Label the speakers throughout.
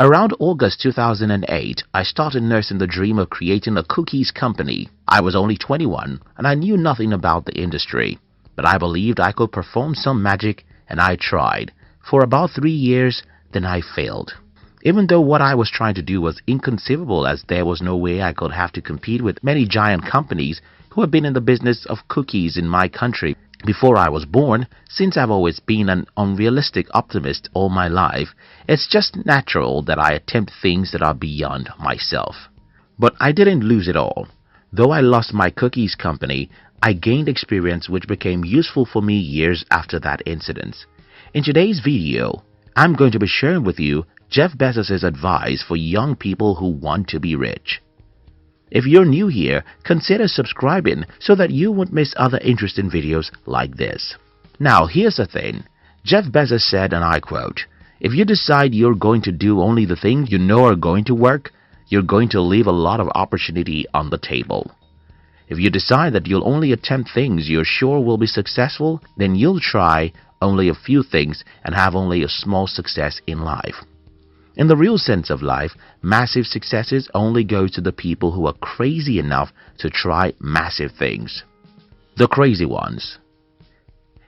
Speaker 1: Around August 2008, I started nursing the dream of creating a cookies company. I was only 21 and I knew nothing about the industry, but I believed I could perform some magic and I tried. For about 3 years, then I failed. Even though what I was trying to do was inconceivable, as there was no way I could have to compete with many giant companies who have been in the business of cookies in my country before I was born. Since I've always been an unrealistic optimist all my life, it's just natural that I attempt things that are beyond myself. But I didn't lose it all. Though I lost my cookies company, I gained experience which became useful for me years after that incident. In today's video, I'm going to be sharing with you Jeff Bezos' advice for young people who want to be rich. If you're new here, consider subscribing so that you won't miss other interesting videos like this. Now, here's the thing. Jeff Bezos said, and I quote, "If you decide you're going to do only the things you know are going to work, you're going to leave a lot of opportunity on the table. If you decide that you'll only attempt things you're sure will be successful, then you'll try only a few things and have only a small success in life." In the real sense of life, massive successes only go to the people who are crazy enough to try massive things. The crazy ones.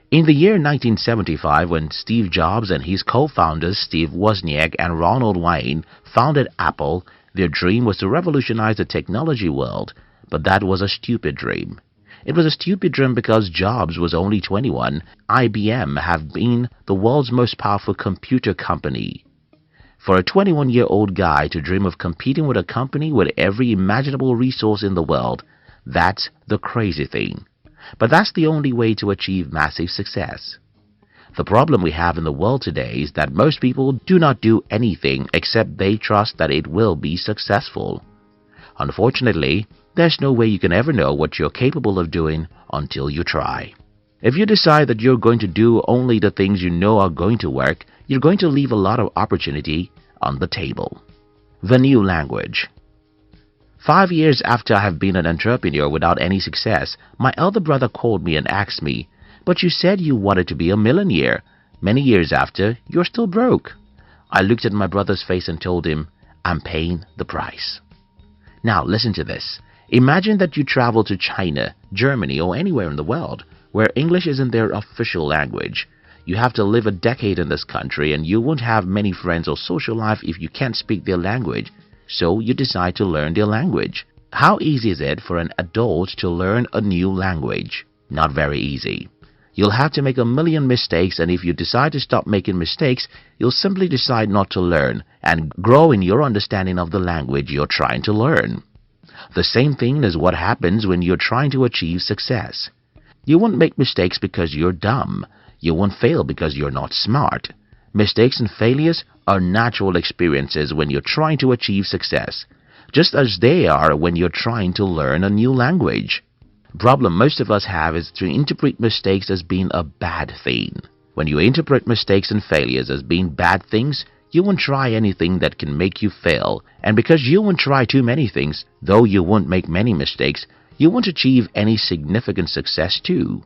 Speaker 1: In the year 1975, when Steve Jobs and his co-founders Steve Wozniak and Ronald Wayne founded Apple, their dream was to revolutionize the technology world, but that was a stupid dream. It was a stupid dream because Jobs was only 21. IBM have been the world's most powerful computer company. For a 21-year-old guy to dream of competing with a company with every imaginable resource in the world, that's the crazy thing. But that's the only way to achieve massive success. The problem we have in the world today is that most people do not do anything except they trust that it will be successful. Unfortunately, there's no way you can ever know what you're capable of doing until you try. If you decide that you're going to do only the things you know are going to work, you're going to leave a lot of opportunity on the table. The new language. 5 years after I have been an entrepreneur without any success, my elder brother called me and asked me, "But you said you wanted to be a millionaire. Many years after, you're still broke." I looked at my brother's face and told him, "I'm paying the price." Now listen to this. Imagine that you travel to China, Germany, or anywhere in the world where English isn't their official language. You have to live a decade in this country and you won't have many friends or social life if you can't speak their language, so you decide to learn their language. How easy is it for an adult to learn a new language? Not very easy. You'll have to make a million mistakes, and if you decide to stop making mistakes, you'll simply decide not to learn and grow in your understanding of the language you're trying to learn. The same thing is what happens when you're trying to achieve success. You won't make mistakes because you're dumb. You won't fail because you're not smart. Mistakes and failures are natural experiences when you're trying to achieve success, just as they are when you're trying to learn a new language. The problem most of us have is to interpret mistakes as being a bad thing. When you interpret mistakes and failures as being bad things, you won't try anything that can make you fail, and because you won't try too many things, though you won't make many mistakes, you won't achieve any significant success too.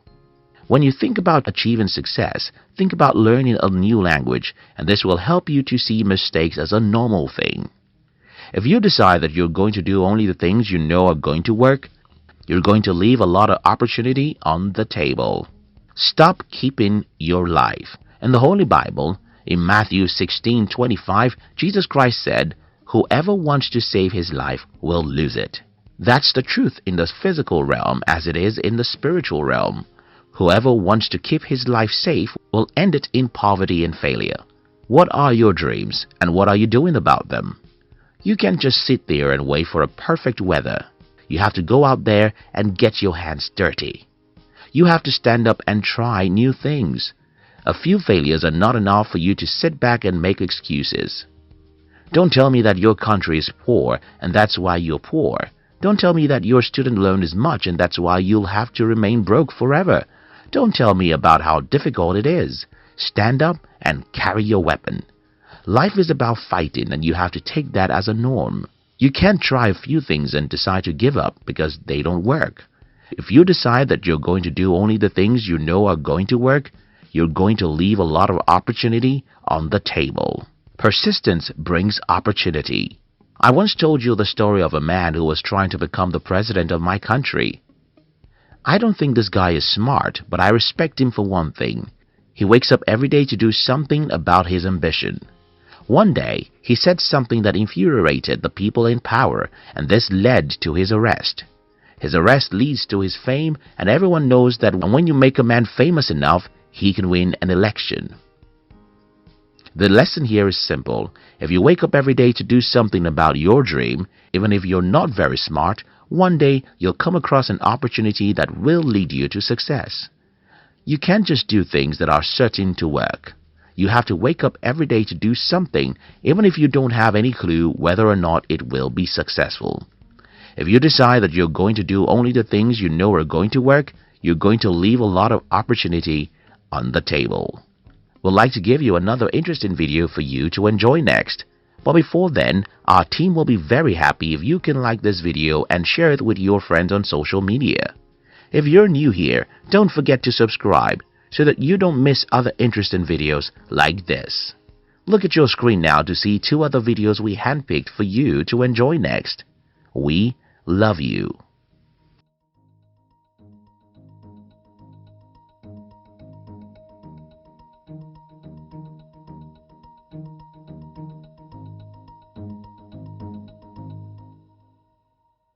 Speaker 1: When you think about achieving success, think about learning a new language, and this will help you to see mistakes as a normal thing. If you decide that you're going to do only the things you know are going to work, you're going to leave a lot of opportunity on the table. Stop keeping your life. In the Holy Bible, in Matthew 16:25, Jesus Christ said, "Whoever wants to save his life will lose it." That's the truth in the physical realm as it is in the spiritual realm. Whoever wants to keep his life safe will end it in poverty and failure. What are your dreams and what are you doing about them? You can't just sit there and wait for a perfect weather. You have to go out there and get your hands dirty. You have to stand up and try new things. A few failures are not enough for you to sit back and make excuses. Don't tell me that your country is poor and that's why you're poor. Don't tell me that your student loan is much and that's why you'll have to remain broke forever. Don't tell me about how difficult it is. Stand up and carry your weapon. Life is about fighting, and you have to take that as a norm. You can't try a few things and decide to give up because they don't work. If you decide that you're going to do only the things you know are going to work, you're going to leave a lot of opportunity on the table. Persistence brings opportunity. I once told you the story of a man who was trying to become the president of my country. I don't think this guy is smart, but I respect him for one thing. He wakes up every day to do something about his ambition. One day, he said something that infuriated the people in power, and this led to his arrest. His arrest leads to his fame, and everyone knows that when you make a man famous enough, he can win an election. The lesson here is simple. If you wake up every day to do something about your dream, even if you're not very smart, one day you'll come across an opportunity that will lead you to success. You can't just do things that are certain to work. You have to wake up every day to do something, even if you don't have any clue whether or not it will be successful. If you decide that you're going to do only the things you know are going to work, you're going to leave a lot of opportunity on the table. We'd like to give you another interesting video for you to enjoy next. But before then, our team will be very happy if you can like this video and share it with your friends on social media. If you're new here, don't forget to subscribe so that you don't miss other interesting videos like this. Look at your screen now to see 2 other videos we handpicked for you to enjoy next. We love you.